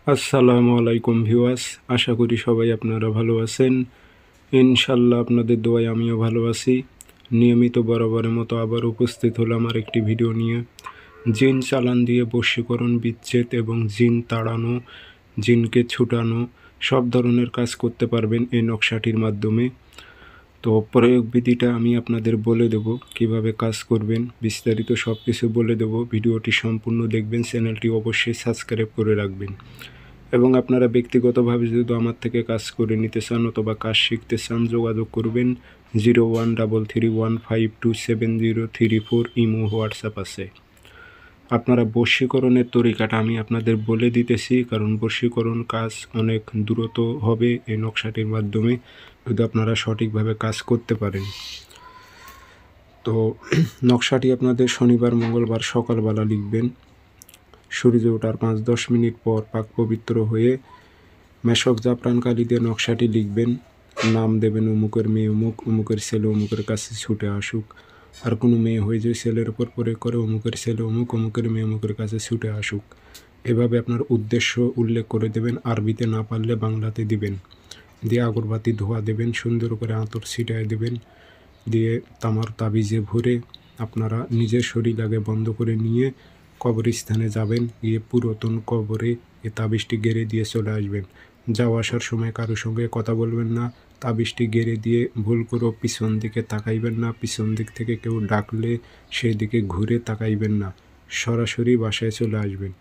আসসালামু আলাইকুম ভিউয়ার্স, আশা করি সবাই আপনারা ভালো আছেন। ইনশাল্লাহ আপনাদের দোয়ায় আমিও ভালো আছি। নিয়মিত বরাবরের মতো আবার উপস্থিত হলাম আর একটি ভিডিও নিয়ে। জিন চালান দিয়ে বশীকরণ, বিচ্ছেদ এবং জিন তাড়ানো, জিনকে ছুটানো সব ধরনের কাজ করতে পারবেন এই নকশাটির মাধ্যমে। তো প্রয়োগ বিধিটা আমি আপনাদের বলে দেব, কিভাবে কাজ করবেন বিস্তারিত সব কিছু বলে দেব। ভিডিওটি সম্পূর্ণ দেখবেন, চ্যানেলটি অবশ্যই সাবস্ক্রাইব করে রাখবেন। এবং আপনারা ব্যক্তিগতভাবে যদি আমার থেকে কাজ করে নিতে চান অথবা কাজ শিখতে চান, যোগাযোগ করবেন 013315270334 ইমো হোয়াটসঅ্যাপ আছে। আপনারা বশীকরণের তরিকাটা আমি আপনাদের বলে দিতেছি, কারণ বশীকরণ কাজ অনেক দ্রুত হবে এই নকশাটির মাধ্যমে যদি আপনারা সঠিকভাবে কাজ করতে পারেন। তো নকশাটি আপনাদের শনিবার মঙ্গলবার সকালবেলা লিখবেন। সূর্য ওঠার 5-10 মিনিট পর পাক পবিত্র হয়ে মেশক জাফরান কালি দিয়ে নকশাটি লিখবেন। নাম দেবেন অমুকের মেয়ে অমুক, অমুকের ছেলে অমুকের কাছে ছুটে আসুক। আর কোনো মেয়ে হয়ে যে ছেলের উপর প্রয়োগ করে অমুকের ছেলে অমুক, অমুকের মেয়ে অমুকের কাছে ছুটে আসুক। এভাবে আপনার উদ্দেশ্য উল্লেখ করে দেবেন, আরবিতে না পারলে বাংলাতে দিবেন। দিয়ে আগরবাতি ধোয়া দেবেন, সুন্দর করে আতর ছিটায় দেবেন। দিয়ে তামার তাবিজে ভরে আপনারা নিজের শরীর আগে বন্ধ করে নিয়ে কবরস্থানে যাবেন। গিয়ে পুরাতন কবরে এ তাবিজটি গেড়ে দিয়ে চলে আসবেন। যাওয়া আসার সময় কারোর সঙ্গে কথা বলবেন না। তাবিজটি গেড়ে দিয়ে ভুল করে পিছন দিকে তাকাইবেন না। পিছন দিক থেকে কেউ ডাকলে সেই দিকে ঘুরে তাকাইবেন না। সরাসরি বাসায় চলে আসবেন।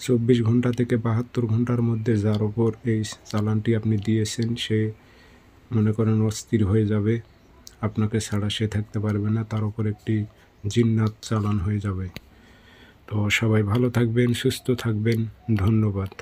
24 ঘন্টা থেকে 72 ঘন্টার মধ্যে যার ওপর এই চালানটি আপনি দিয়েছেন সে মনে করেন অস্থির হয়ে যাবে, আপনাকে ছাড়া সে থাকতে পারবে না, তার উপর একটি জিন্নাত চালান হয়ে যাবে। তো সবাই ভালো থাকবেন, সুস্থ থাকবেন, ধন্যবাদ।